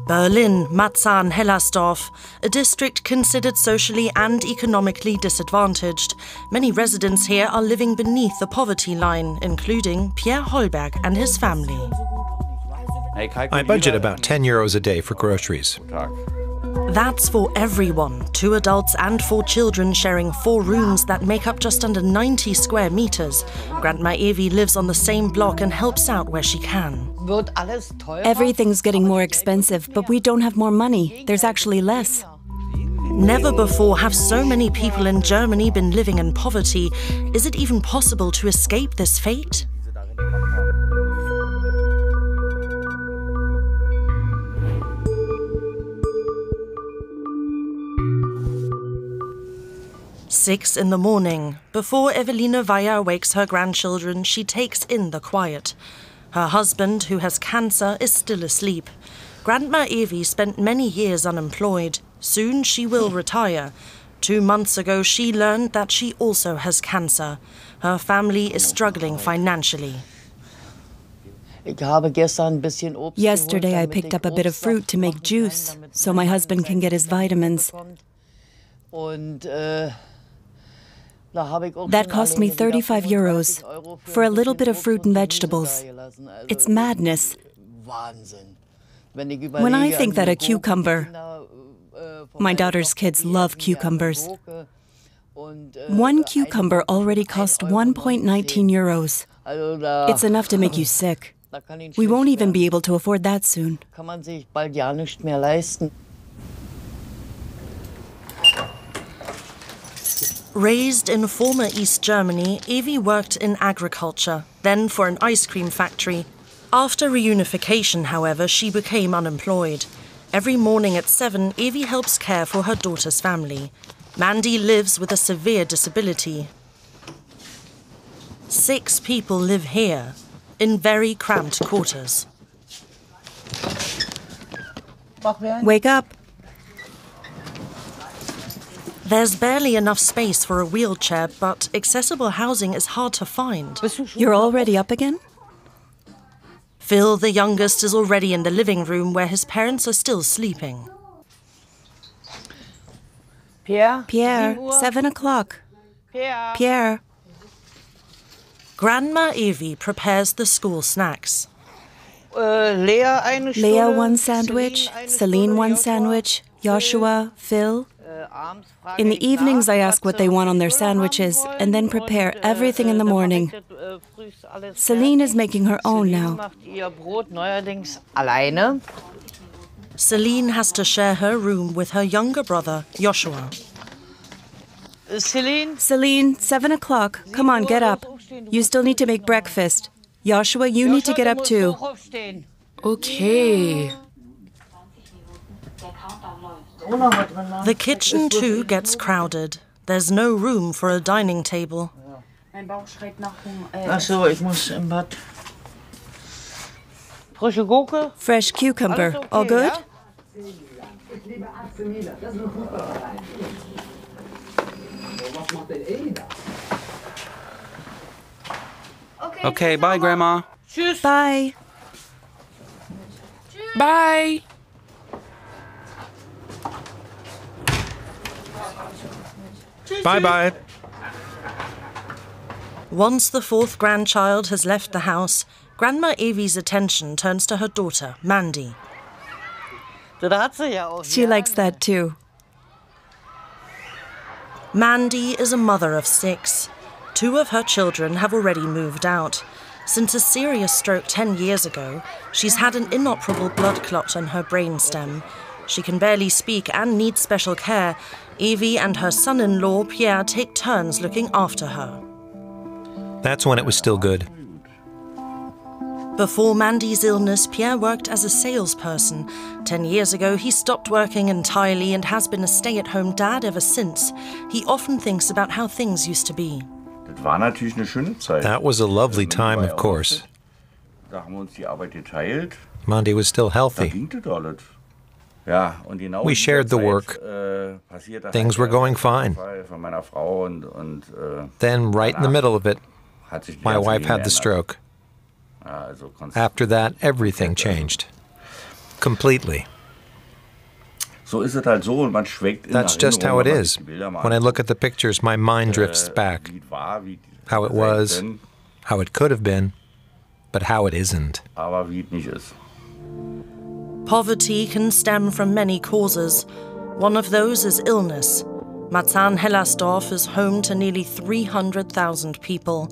Berlin, Marzahn-Hellersdorf, a district considered socially and economically disadvantaged. Many residents here are living beneath the poverty line, including Pierre Hollberg and his family. I budget about €10 a day for groceries. That's for everyone, 2 adults and 4 children sharing 4 rooms that make up just under 90 square meters. Grandma Evi lives on the same block and helps out where she can. Everything's getting more expensive, but we don't have more money. There's actually less. Never before have so many people in Germany been living in poverty. Is it even possible to escape this fate? Six in the morning. Before Eveline Weyer wakes her grandchildren, she takes in the quiet. Her husband, who has cancer, is still asleep. Grandma Evi spent many years unemployed. Soon she will retire. 2 months ago, she learned that she also has cancer. Her family is struggling financially. Yesterday, I picked up a bit of fruit to make juice, so my husband can get his vitamins. That cost me €35 for a little bit of fruit and vegetables. It's madness. When I think that a cucumber... My daughter's kids love cucumbers. 1 cucumber already cost €1.19. It's enough to make you sick. We won't even be able to afford that soon. Raised in former East Germany, Evi worked in agriculture, then for an ice cream factory. After reunification, however, she became unemployed. Every morning at 7, Evi helps care for her daughter's family. Mandy lives with a severe disability. 6 people live here, in very cramped quarters. Wake up. There's barely enough space for a wheelchair, but accessible housing is hard to find. You're already up again? Phil, the youngest, is already in the living room where his parents are still sleeping. Pierre, 7 o'clock. Pierre. Grandma Evi prepares the school snacks. Leah 1 sandwich, Celine 1 sandwich, Joshua, Phil. In the evenings, I ask what they want on their sandwiches and then prepare everything in the morning. Celine is making her own now. Celine has to share her room with her younger brother, Joshua. Celine, 7 o'clock. Come on, get up. You still need to make breakfast. Joshua, you need to get up too. Okay. The kitchen, too, gets crowded. There's no room for a dining table. Fresh cucumber. All good? Okay, bye, Grandma. Bye. Bye. Bye-bye. Once the 4th grandchild has left the house, Grandma Evi's attention turns to her daughter, Mandy. She likes that too. Mandy is a mother of 6. 2 of her children have already moved out. Since a serious stroke 10 years ago, she's had an inoperable blood clot in her brainstem. She can barely speak and needs special care. Evi and her son-in-law, Pierre, take turns looking after her. That's when it was still good. Before Mandy's illness, Pierre worked as a salesperson. 10 years ago, he stopped working entirely and has been a stay-at-home dad ever since. He often thinks about how things used to be. That was a lovely time, of course. Mandy was still healthy. We shared the work. Things were going fine. Then, right in the middle of it, my wife had the stroke. After that, everything changed. Completely. That's just how it is. When I look at the pictures, my mind drifts back. How it was, how it could have been, but how it isn't. Poverty can stem from many causes. One of those is illness. Marzahn-Hellersdorf is home to nearly 300,000 people.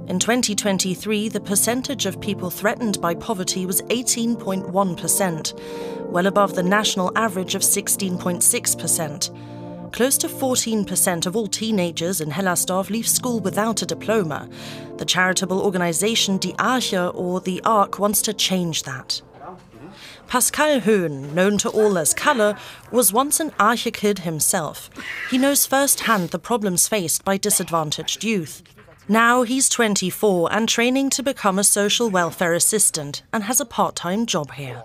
In 2023, the percentage of people threatened by poverty was 18.1%, well above the national average of 16.6%. Close to 14% of all teenagers in Hellersdorf leave school without a diploma. The charitable organization Die Arche, or the Ark, wants to change that. Pascal Höhn, known to all as Kalle, was once an Arche kid himself. He knows firsthand the problems faced by disadvantaged youth. Now he's 24 and training to become a social welfare assistant and has a part-time job here.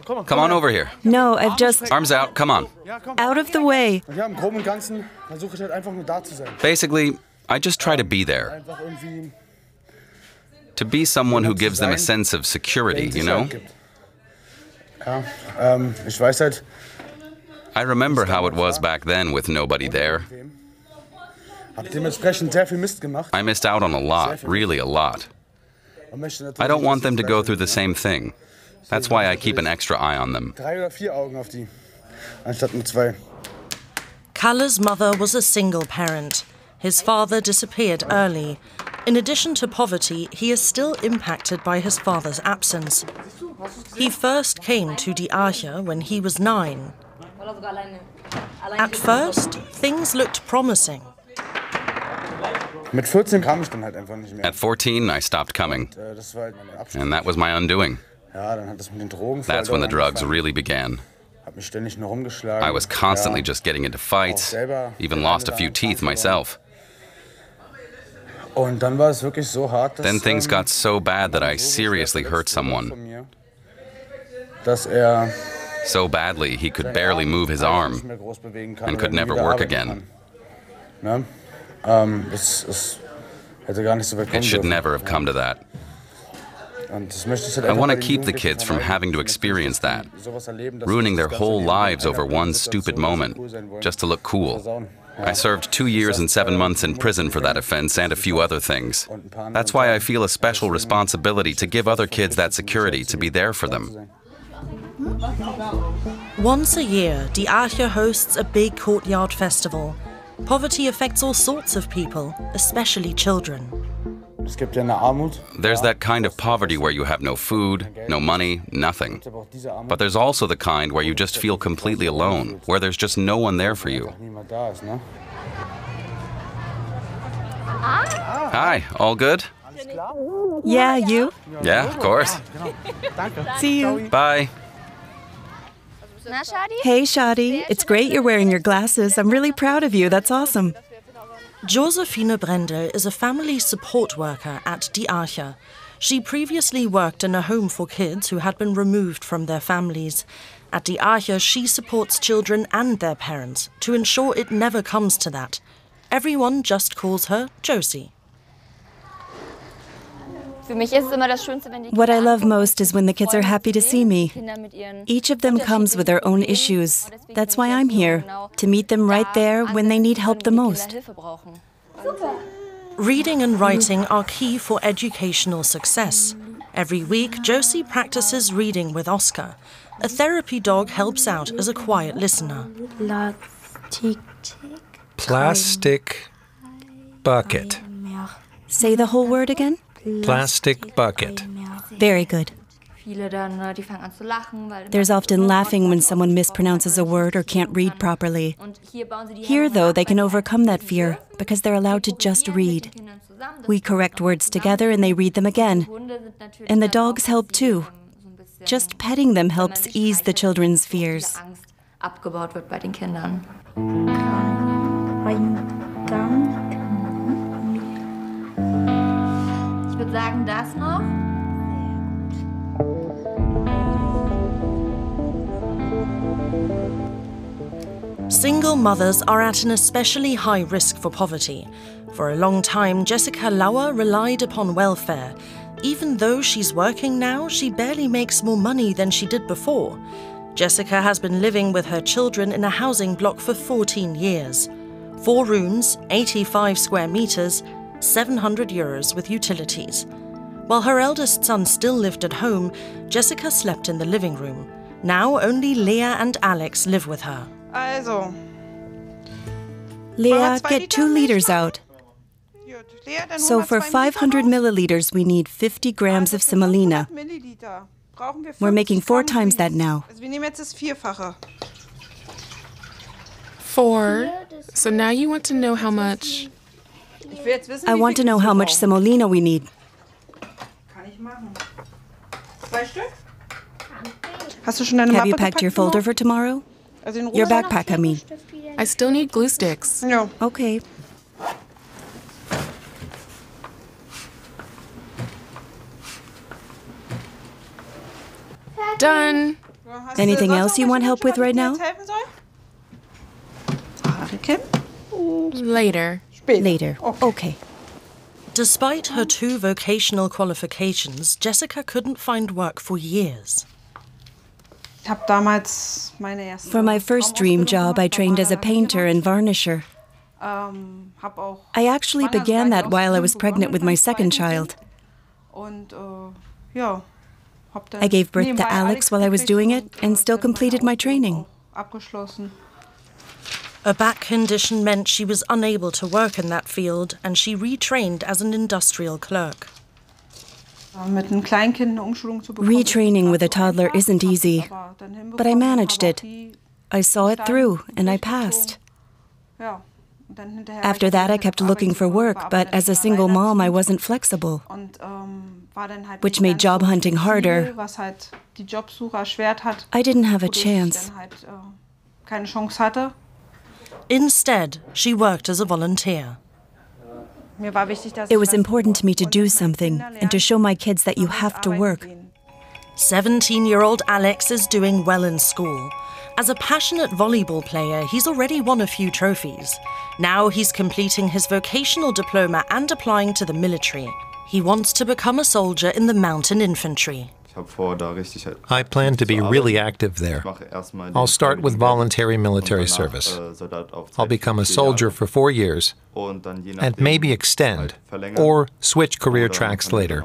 Come on over here. No, I've just... Arms out, come on. Out of the way. Basically, I just try to be there. To be someone who gives them a sense of security, you know? I remember how it was back then with nobody there. I missed out on a lot, really a lot. I don't want them to go through the same thing. That's why I keep an extra eye on them. Kalle's mother was a single parent. His father disappeared early. In addition to poverty, he is still impacted by his father's absence. He first came to Die Arche when he was 9. At first, things looked promising. At 14, I stopped coming. And that was my undoing. That's when the drugs really began. I was constantly just getting into fights, even lost a few teeth myself. Then things got so bad that I seriously hurt someone. So badly he could barely move his arm and could never work again. It should never have come to that. I want to keep the kids from having to experience that, ruining their whole lives over one stupid moment, just to look cool. I served 2 years and 7 months in prison for that offense and a few other things. That's why I feel a special responsibility to give other kids that security, to be there for them. Once a year, Die Arche hosts a big courtyard festival. Poverty affects all sorts of people, especially children. There's that kind of poverty where you have no food, no money, nothing. But there's also the kind where you just feel completely alone, where there's just no one there for you. Hi, all good? Yeah, you? Yeah, of course. See you. Bye. Hey, Shadi. It's great you're wearing your glasses. I'm really proud of you. That's awesome. Josephine Brendel is a family support worker at Die Arche. She previously worked in a home for kids who had been removed from their families. At Die Arche, she supports children and their parents to ensure it never comes to that. Everyone just calls her Josie. What I love most is when the kids are happy to see me. Each of them comes with their own issues. That's why I'm here, to meet them right there when they need help the most. Reading and writing are key for educational success. Every week, Josie practices reading with Oscar. A therapy dog helps out as a quiet listener. Plastic bucket. Say the whole word again? Plastic bucket. Very good. There's often laughing when someone mispronounces a word or can't read properly. Here, though, they can overcome that fear because they're allowed to just read. We correct words together and they read them again. And the dogs help too. Just petting them helps ease the children's fears. Single mothers are at an especially high risk for poverty. For a long time, Jessica Lauer relied upon welfare. Even though she's working now, she barely makes more money than she did before. Jessica has been living with her children in a housing block for 14 years. 4 rooms, 85 square meters, €700 with utilities. While her eldest son still lived at home, Jessica slept in the living room. Now only Leah and Alex live with her. Also. Leah, get 2 liters out. Gut. Lea, dann So hol mal for 2 500 milliliters, we need 50 grams of semolina. Milliliter. Brauchen wir We're making 4 50 times that Gramm now. Also wir nehmen jetzt das Vierfache. 4. So now you want to know how much? Ich will jetzt wissen, I wie want to viel know how much brauchen. semolina we need. Kann ich machen. 2 Stück? Hast du schon deine Have you Mappe packed your gepackt, folder Mama? for tomorrow? Also den Your rosa? backpack, I mean. I still need glue sticks. Ja. Okay. Done. Hast Anything du else you want help with right now? Jetzt helfen soll? Haare Later. Later. Okay. Despite her 2 vocational qualifications, Jessica couldn't find work for years. Ich habe damals meine erste For my first dream job, I trained as a painter and varnisher. Hab auch I actually began that while I was pregnant with my second child. Und ja, hab dann I gave birth to nebenbei Alex while I was gekriegt doing it und, and still dann meine completed my Ausbildung training. auch Abgeschlossen. A back condition meant she was unable to work in that field, and she retrained as an industrial clerk. Mit einem Kleinkind eine Umschulung zu bekommen. Retraining with a toddler isn't easy, Aber dann hinbekommen, but I managed habe it. auch die I saw it through and I durchgezogen. passed. Ja, und dann hinterher After war ich that, I kept looking for work, but as a single mom, I wasn't flexible, Und, war dann halt which nicht made ganz job so hunting harder. flexibel, was halt die Jobsuche erschwert hat. I didn't have a wodurch ich chance. dann halt keine Chance hatte. Instead, she worked as a volunteer. Mir war wichtig, dass It ich was was important to me to und do dass meine something Kinder and to lernen, show my kids that you dass have to arbeiten work. gehen. 17-year-old Alex is doing well in school. As a passionate volleyball player, he's already won a few trophies. Now he's completing his vocational diploma and applying to the military. He wants to become a soldier in the mountain infantry. I plan to be really active there. I'll start with voluntary military service. I'll become a soldier for 4 years and maybe extend or switch career tracks later.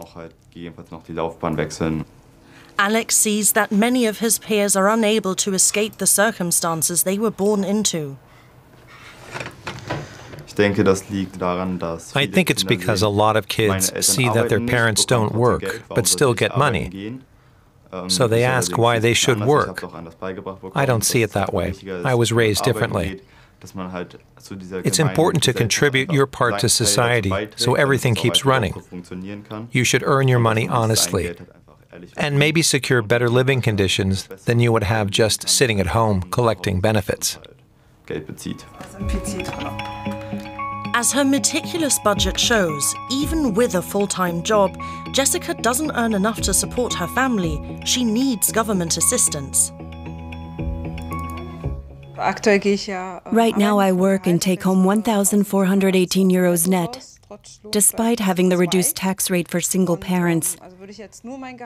Alex sees that many of his peers are unable to escape the circumstances they were born into. I think it's because a lot of kids see that their parents don't work but still get money. So they ask why they should work. I don't see it that way. I was raised differently. It's important to contribute your part to society so everything keeps running. You should earn your money honestly and maybe secure better living conditions than you would have just sitting at home collecting benefits. As her meticulous budget shows, even with a full-time job, Jessica doesn't earn enough to support her family. She needs government assistance. Right now I work and take home €1,418 net, despite having the reduced tax rate for single parents.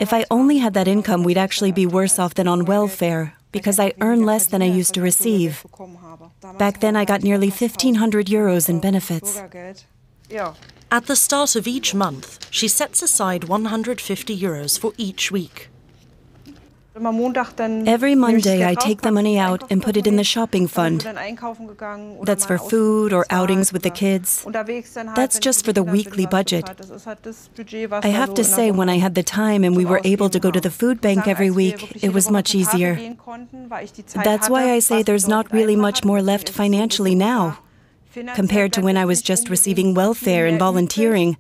If I only had that income, we'd actually be worse off than on welfare, because I earn less than I used to receive. Back then I got nearly €1,500 in benefits. At the start of each month, she sets aside €150 for each week. Every Monday I take the money out and put it in the shopping fund. That's for food or outings with the kids. That's just for the weekly budget. I have to say, when I had the time and we were able to go to the food bank every week, it was much easier. That's why I say there's not really much more left financially now, compared to when I was just receiving welfare and volunteering.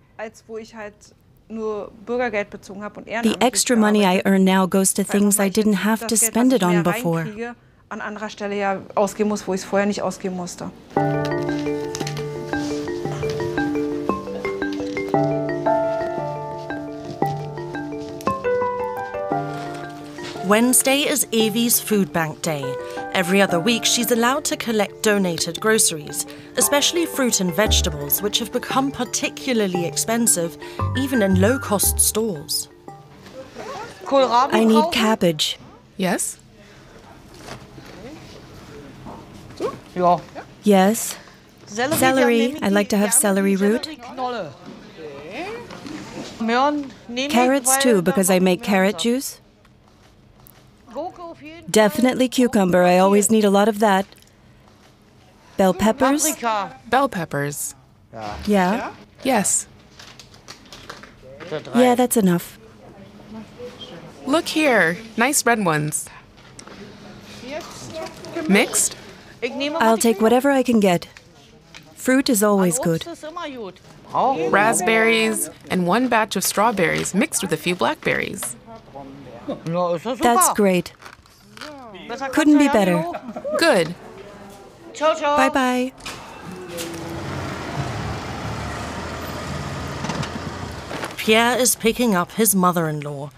The extra money I earn now goes to things I didn't have to spend it on before. Wednesday is Evie's food bank day. Every other week, she's allowed to collect donated groceries, especially fruit and vegetables, which have become particularly expensive, even in low-cost stores. I need cabbage. Yes? Yes. Celery. I like to have celery root. Carrots too, because I make carrot juice. Definitely cucumber. I always need a lot of that. Bell peppers? Bell peppers. Yeah? Yes. Yeah, that's enough. Look here. Nice red ones. Mixed? I'll take whatever I can get. Fruit is always good. Raspberries and one batch of strawberries mixed with a few blackberries. That's great. Couldn't be better. Good. Bye-bye. Pierre is picking up his mother-in-law.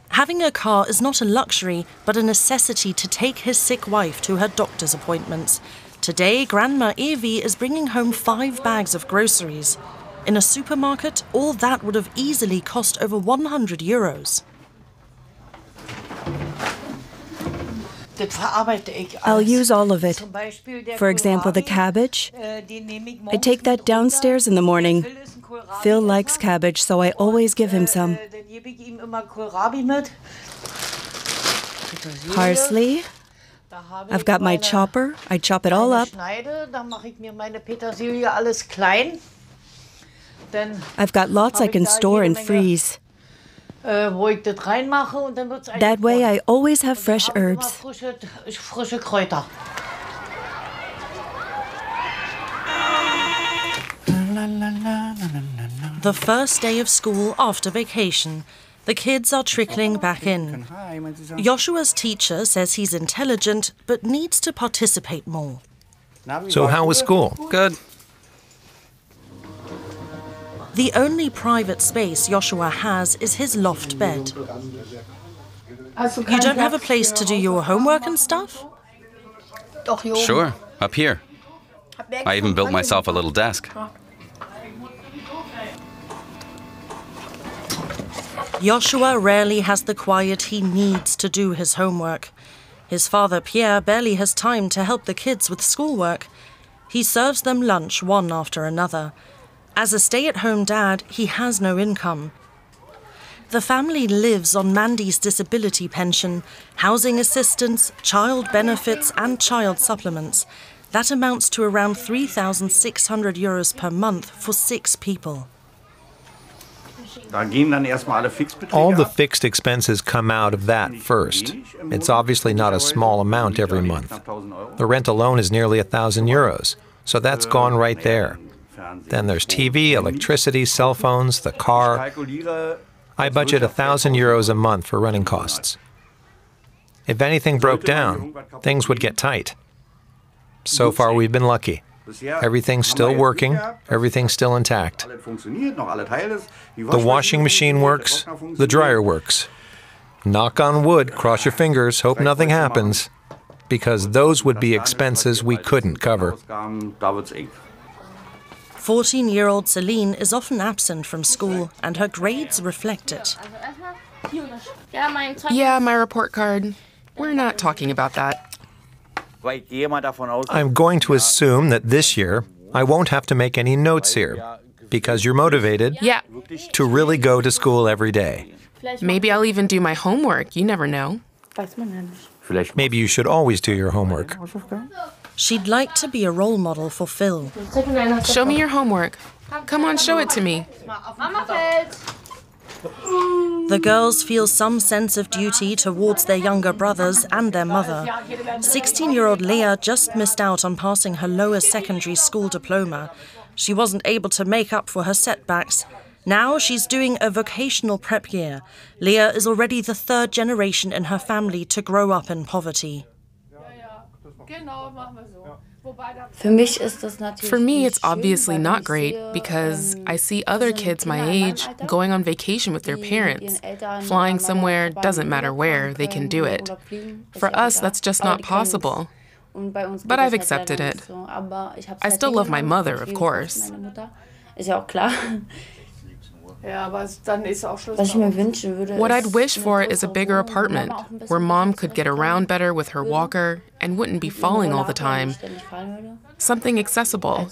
Having a car is not a luxury, but a necessity to take his sick wife to her doctor's appointments. Today, Grandma Evie is bringing home 5 bags of groceries. In a supermarket, all that would have easily cost over 100 euros. I'll use all of it. For example, the cabbage. I take that downstairs in the morning. Phil likes cabbage, so I always give him some. Parsley. I've got my chopper. I chop it all up. I've got lots I can store and freeze. That way I always have fresh herbs. The first day of school after vacation. The kids are trickling back in. Joshua's teacher says he's intelligent, but needs to participate more. So how was school? Good. The only private space Joshua has is his loft bed. You don't have a place to do your homework and stuff? Sure, up here. I even built myself a little desk. Joshua rarely has the quiet he needs to do his homework. His father, Pierre, barely has time to help the kids with schoolwork. He serves them lunch one after another. As a stay-at-home dad, he has no income. The family lives on Mandy's disability pension, housing assistance, child benefits and child supplements. That amounts to around 3,600 euros per month for 6 people. All the fixed expenses come out of that first. It's obviously not a small amount every month. The rent alone is nearly 1,000 euros, so that's gone right there. Then there's TV, electricity, cell phones, the car. I budget 1,000 euros a month for running costs. If anything broke down, things would get tight. So far, we've been lucky. Everything's still working, everything's still intact. The washing machine works, the dryer works. Knock on wood, cross your fingers, hope nothing happens, because those would be expenses we couldn't cover. 14-year-old Celine is often absent from school, and her grades reflect it. Yeah, my report card. We're not talking about that. I'm going to assume that this year I won't have to make any notes here, because you're motivated to really go to school every day. Maybe I'll even do my homework. You never know. Maybe you should always do your homework. She'd like to be a role model for Phil. Show me your homework. Come on, show it to me. The girls feel some sense of duty towards their younger brothers and their mother. 16-year-old Leah just missed out on passing her lower secondary school diploma. She wasn't able to make up for her setbacks. Now she's doing a vocational prep year. Leah is already the 3rd generation in her family to grow up in poverty. For me, it's obviously not great because I see other kids my age going on vacation with their parents. Flying somewhere, doesn't matter where, they can do it. For us, that's just not possible. But I've accepted it. I still love my mother, of course. What I'd wish for is a bigger apartment, where Mom could get around better with her walker and wouldn't be falling all the time. Something accessible.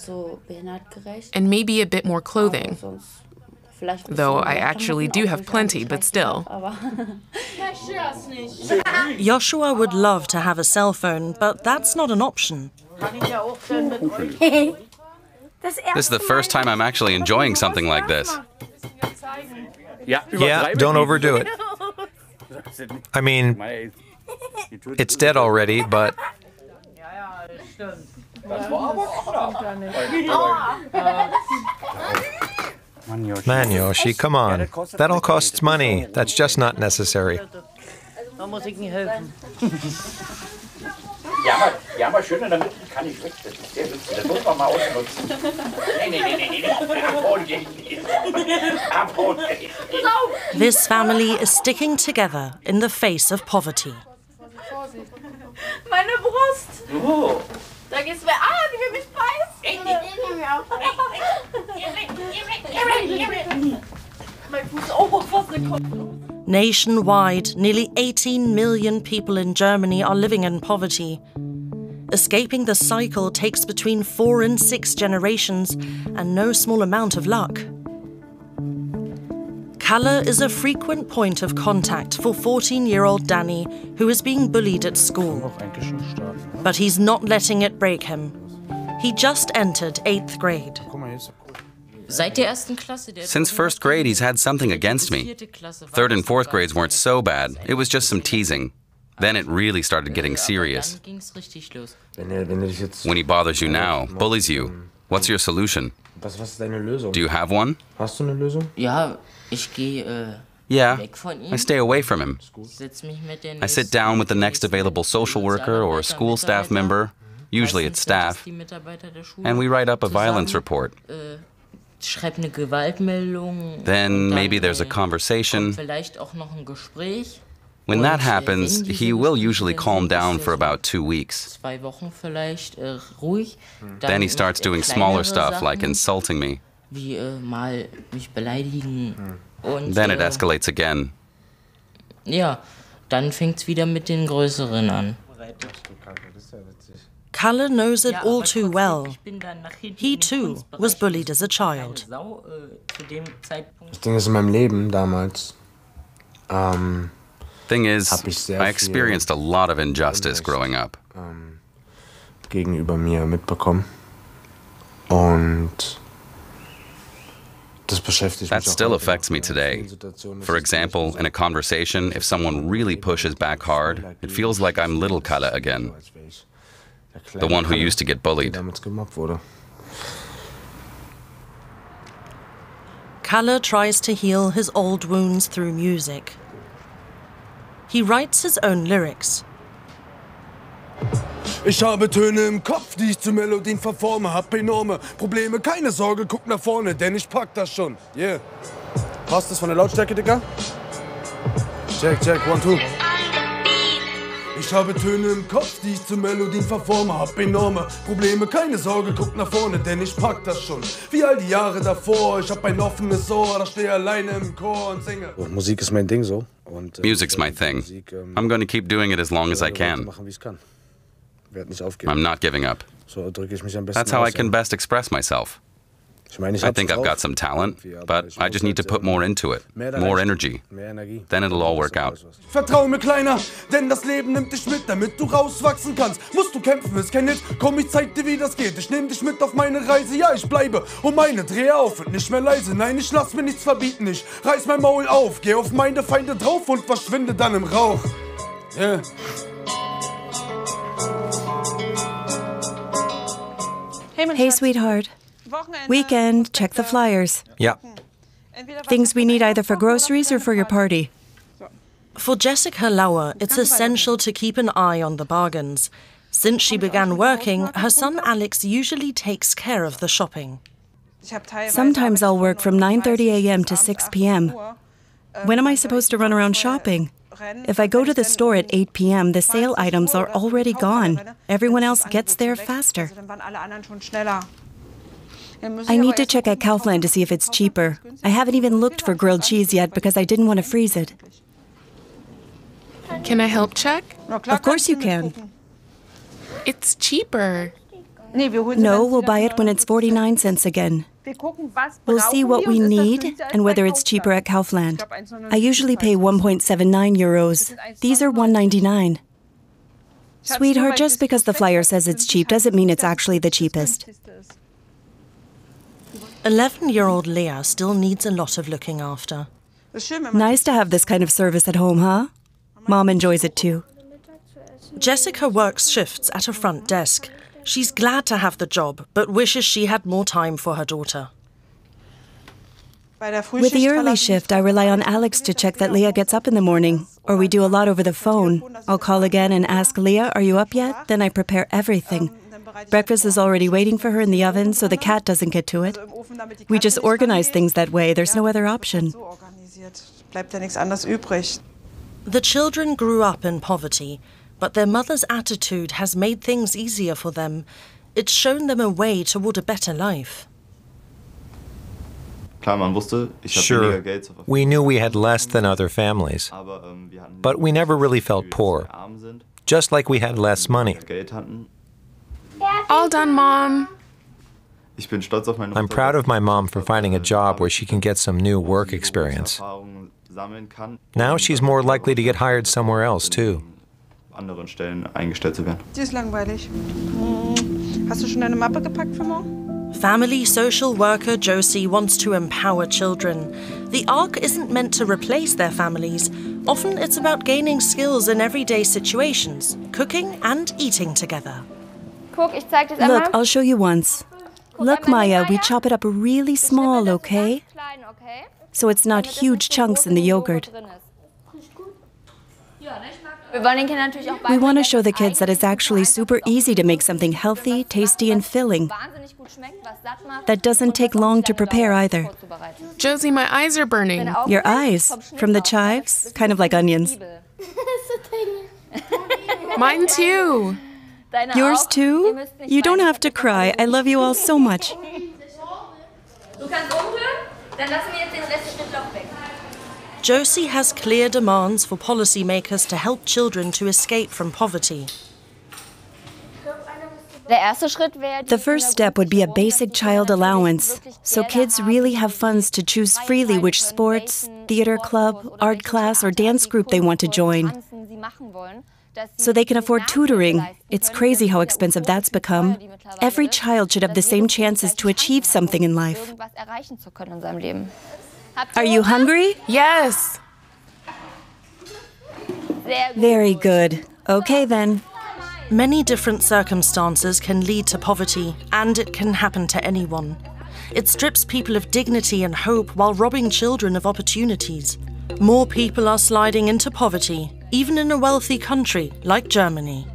And maybe a bit more clothing. Though I actually do have plenty, but still. Joshua would love to have a cell phone, but that's not an option. This is the first time I'm actually enjoying something like this. Yeah, don't overdo it. I mean, it's dead already, but... Man, Yoshi, come on. That all costs money. That's just not necessary. This family is sticking together in the face of poverty. Meine Brust! Da geht's mir an, die will mich beißen. Nationwide, nearly 18 million people in Germany are living in poverty. Escaping the cycle takes between 4 and 6 generations, and no small amount of luck. Kalle is a frequent point of contact for 14-year-old Danny, who is being bullied at school. But he's not letting it break him. He just entered 8th grade. Since first grade, he's had something against me. 3rd and 4th grades weren't so bad. It was just some teasing. Then it really started getting serious. When he bothers you now, bullies you, what's your solution? Do you have one? Yeah, I stay away from him. I sit down with the next available social worker or school staff member, usually it's staff, and we write up a violence report. Then maybe there's a conversation. When that happens, he will usually calm down for about 2 weeks. Then he starts doing smaller stuff like insulting me. Then it escalates again. Kalle knows it all too well. He too was bullied as a child. Thing is, I experienced a lot of injustice growing up. That still affects me today. For example, in a conversation, if someone really pushes back hard, it feels like I'm little Kalle again, the one who used to get bullied. Kalle tries to heal his old wounds through music. He writes his own lyrics. Ich habe Töne im Kopf, die ich zu Melodien verforme. Hab enorme Probleme, keine Sorge, guck nach vorne, denn ich pack das schon. Yeah. Passt das von der Lautstärke, Digga? Check, check, 1, 2. Ich habe Töne im Kopf, die ich zu Melodien verforme. Hab enorme Probleme, keine Sorge, guck nach vorne, denn ich pack das schon. Wie all die Jahre davor, ich hab ein offenes Ohr, da stehe alleine im Chor und singe. Musik ist mein Ding so. Music's my thing. I'm going to keep doing it as long as I can. I'm not giving up. That's how I can best express myself. I think I've got some talent, but I just need to put more into it, more energy. Then it'll all work out. Vertrau mir, Kleiner, denn das Leben nimmt dich mit, damit du rauswachsen kannst. Musst du kämpfen, ist kein Hit. Komm, ich zeig dir, wie das geht. Ich nehm dich mit auf meine Reise. Ja, ich bleibe um meine, dreh auf und nicht mehr leise. Nein, ich lass mir nichts verbieten. Ich reiß mein Maul auf, geh auf meine Feinde drauf und verschwinde dann im Rauch. Yeah. Hey, sweetheart. Weekend, check the flyers. Yeah. Things we need either for groceries or for your party. For Jessica Lauer, it's essential to keep an eye on the bargains. Since she began working, her son Alex usually takes care of the shopping. Sometimes I'll work from 9:30 a.m. to 6 p.m. When am I supposed to run around shopping? If I go to the store at 8 p.m., the sale items are already gone. Everyone else gets there faster. I need to check at Kaufland to see if it's cheaper. I haven't even looked for grilled cheese yet because I didn't want to freeze it. Can I help check? Of course you can. It's cheaper. No, we'll buy it when it's 49 cents again. We'll see what we need and whether it's cheaper at Kaufland. I usually pay 1.79 euros. These are 1.99. Sweetheart, just because the flyer says it's cheap doesn't mean it's actually the cheapest. 11-year-old Leah still needs a lot of looking after. Nice to have this kind of service at home, huh? Mom enjoys it too. Jessica works shifts at a front desk. She's glad to have the job, but wishes she had more time for her daughter. With the early shift, I rely on Alex to check that Leah gets up in the morning, or we do a lot over the phone. I'll call again and ask Leah, are you up yet? Then I prepare everything. Breakfast is already waiting for her in the oven, so the cat doesn't get to it. We just organize things that way. There's no other option. The children grew up in poverty, but their mother's attitude has made things easier for them. It's shown them a way toward a better life. Sure, we knew we had less than other families, but we never really felt poor, just like we had less money. All done, Mom. I'm proud of my mom for finding a job where she can get some new work experience. Now she's more likely to get hired somewhere else, too. Family social worker Josie wants to empower children. The ARC isn't meant to replace their families. Often it's about gaining skills in everyday situations, cooking and eating together. Look, I'll show you once. Look, Maya, we chop it up really small, okay? So it's not huge chunks in the yogurt. We want to show the kids that it's actually super easy to make something healthy, tasty, and filling. That doesn't take long to prepare either. Josie, my eyes are burning. Your eyes? From the chives? Kind of like onions. Mine too. Yours too? You don't have to cry. I love you all so much. Josie has clear demands for policymakers to help children to escape from poverty. The first step would be a basic child allowance, so kids really have funds to choose freely which sports, theater club, art class, or dance group they want to join. So they can afford tutoring. It's crazy how expensive that's become. Every child should have the same chances to achieve something in life. Are you hungry? Yes. Very good. Okay then. Many different circumstances can lead to poverty, and it can happen to anyone. It strips people of dignity and hope while robbing children of opportunities. More people are sliding into poverty, even in a wealthy country like Germany.